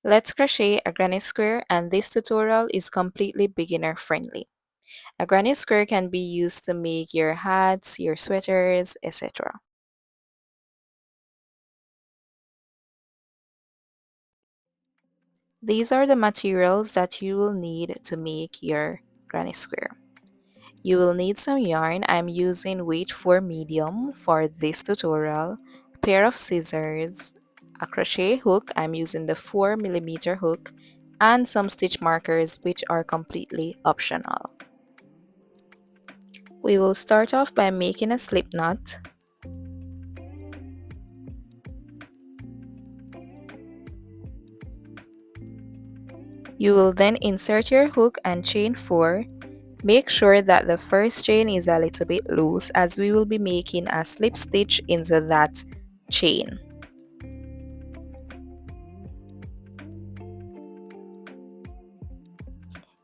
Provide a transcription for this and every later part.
Let's crochet a granny square, and this tutorial is completely beginner friendly. A granny square can be used to make your hats, your sweaters, etc. These are the materials that you will need to make your granny square. You will need some yarn. I'm using weight 4 medium for this tutorial, a pair of scissors, a crochet hook. I'm using the 4mm hook, and some stitch markers, which are completely optional. We will start off by making a slip knot. You will then insert your hook and chain 4. Make sure that the first chain is a little bit loose, as we will be making a slip stitch into that chain.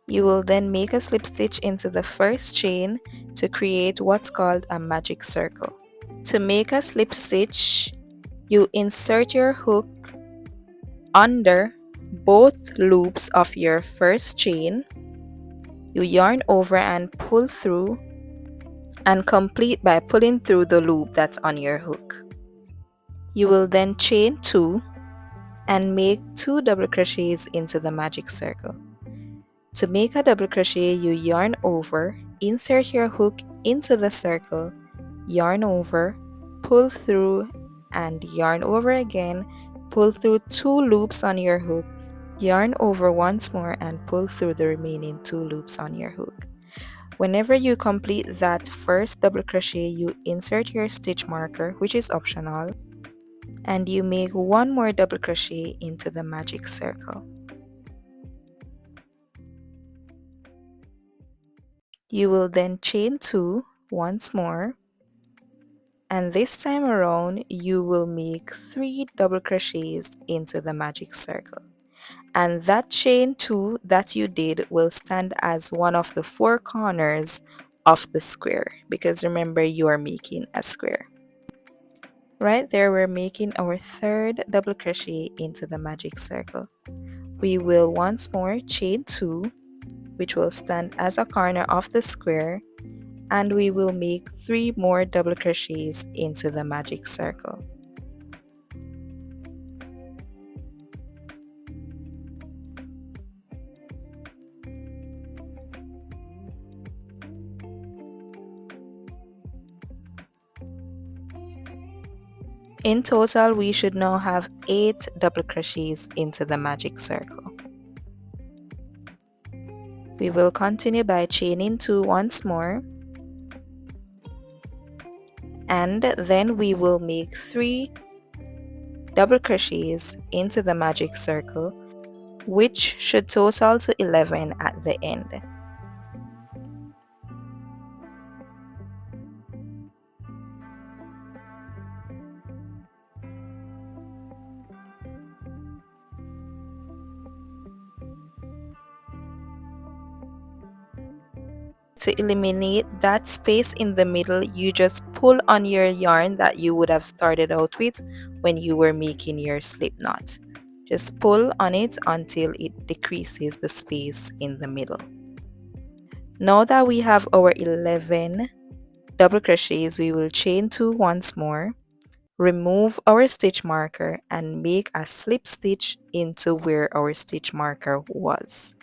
You will then make a slip stitch into the first chain to create what's called a magic circle. To make a slip stitch, you insert your hook under both loops of your first chain. You yarn over and pull through, and complete by pulling through the loop that's on your hook. You will then chain 2 and make 2 double crochets into the magic circle. To make a double crochet, you yarn over, insert your hook into the circle, yarn over, pull through, and yarn over again, pull through 2 loops on your hook, yarn over once more, and pull through the remaining 2 loops on your hook. Whenever you complete that first double crochet, you insert your stitch marker, which is optional, and you make 1 more double crochet into the magic circle. You will then chain 2 once more, and this time around you will make 3 double crochets into the magic circle. And that chain 2 that you did will stand as one of the 4 corners of the square, because remember, you are making a square. Right there, we're making our 3rd double crochet into the magic circle. We will once more chain 2, which will stand as a corner of the square, and we will make 3 more double crochets into the magic circle. In total, we should now have 8 double crochets into the magic circle. We will continue by chaining 2 once more, and then we will make 3 double crochets into the magic circle, which should total to 11 at the end. To eliminate that space in the middle, you just pull on your yarn that you would have started out with when you were making your slip knot. Just pull on it until it decreases the space in the middle. Now that we have our 11 double crochets, we will chain 2 once more, remove our stitch marker, and make a slip stitch into where our stitch marker was.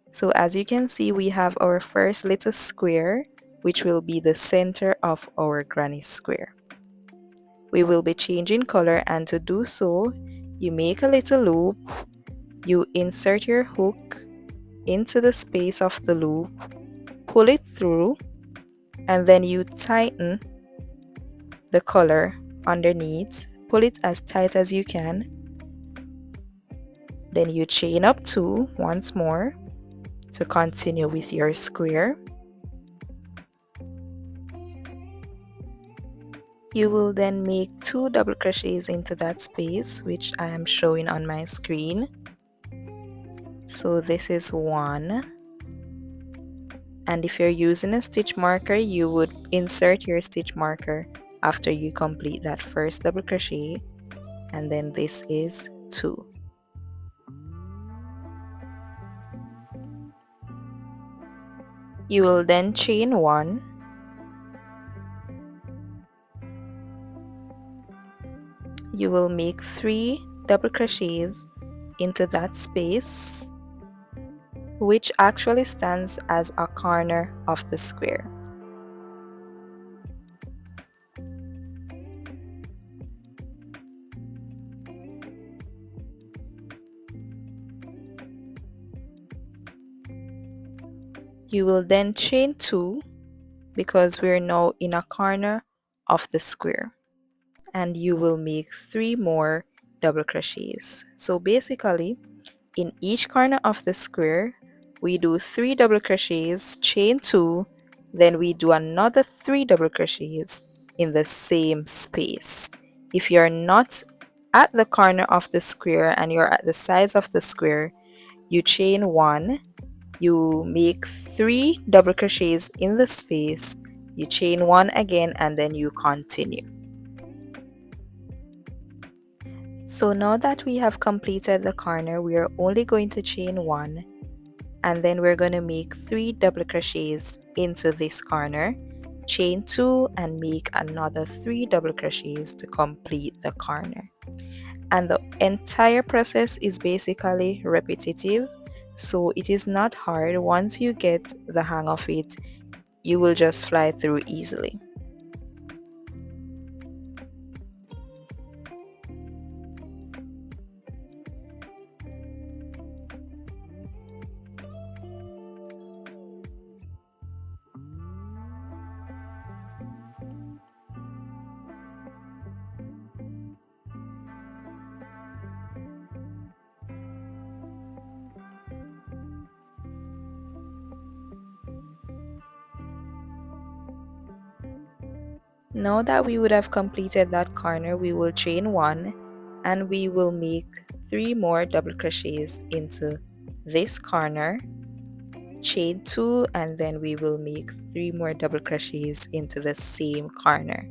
So as you can see, we have our first little square, which will be the center of our granny square. We will be changing color, and to do so, you make a little loop, you insert your hook into the space of the loop, pull it through, and then you tighten the color underneath. Pull it as tight as you can. Then you chain up 2 once more to continue with your square. You will then make 2 double crochets into that space, which I am showing on my screen. So this is 1, And if you're using a stitch marker, you would insert your stitch marker after you complete that first double crochet, and then this is 2. You will then chain 1, you will make 3 double crochets into that space, which actually stands as a corner of the square. You will then chain 2 because we're now in a corner of the square, and you will make 3 more double crochets. So basically, in each corner of the square, we do 3 double crochets, chain 2, then we do another 3 double crochets in the same space. If you're not at the corner of the square and you're at the sides of the square, you chain 1, you make 3 double crochets in the space, you chain 1 again, and then you continue. So now that we have completed the corner, we are only going to chain 1, and then we're going to make 3 double crochets into this corner, chain 2, and make another 3 double crochets to complete the corner. And the entire process is basically repetitive, so it is not hard. Once you get the hang of it, you will just fly through easily. Now that we would have completed that corner, we will chain 1 and we will make 3 more double crochets into this corner, chain 2, and then we will make 3 more double crochets into the same corner.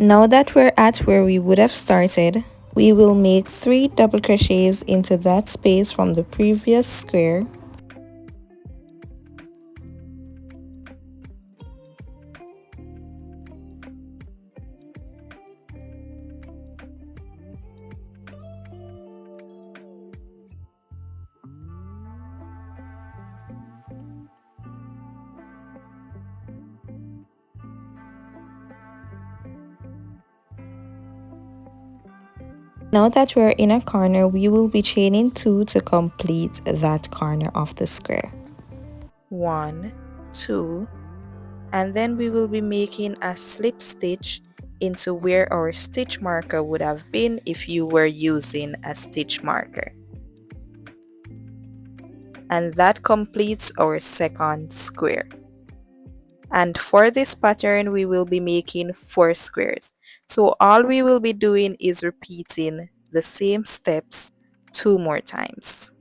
Now that we're at where we would have started, we will make 3 double crochets into that space from the previous square. Now that we're in a corner, we will be chaining 2 to complete that corner of the square. 1, 2, and then we will be making a slip stitch into where our stitch marker would have been if you were using a stitch marker. And that completes our second square. And for this pattern, we will be making 4 squares. So all we will be doing is repeating the same steps 2 more times.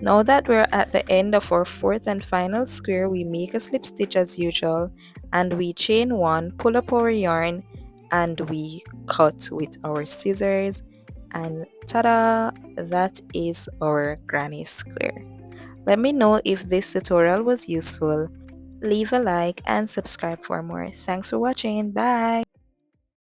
Now that we're at the end of our fourth and final square, we make a slip stitch as usual and we chain one, pull up our yarn, and we cut with our scissors, and ta-da, that is our granny square. Let me know if this tutorial was useful. Leave a like and subscribe for more. Thanks for watching. Bye.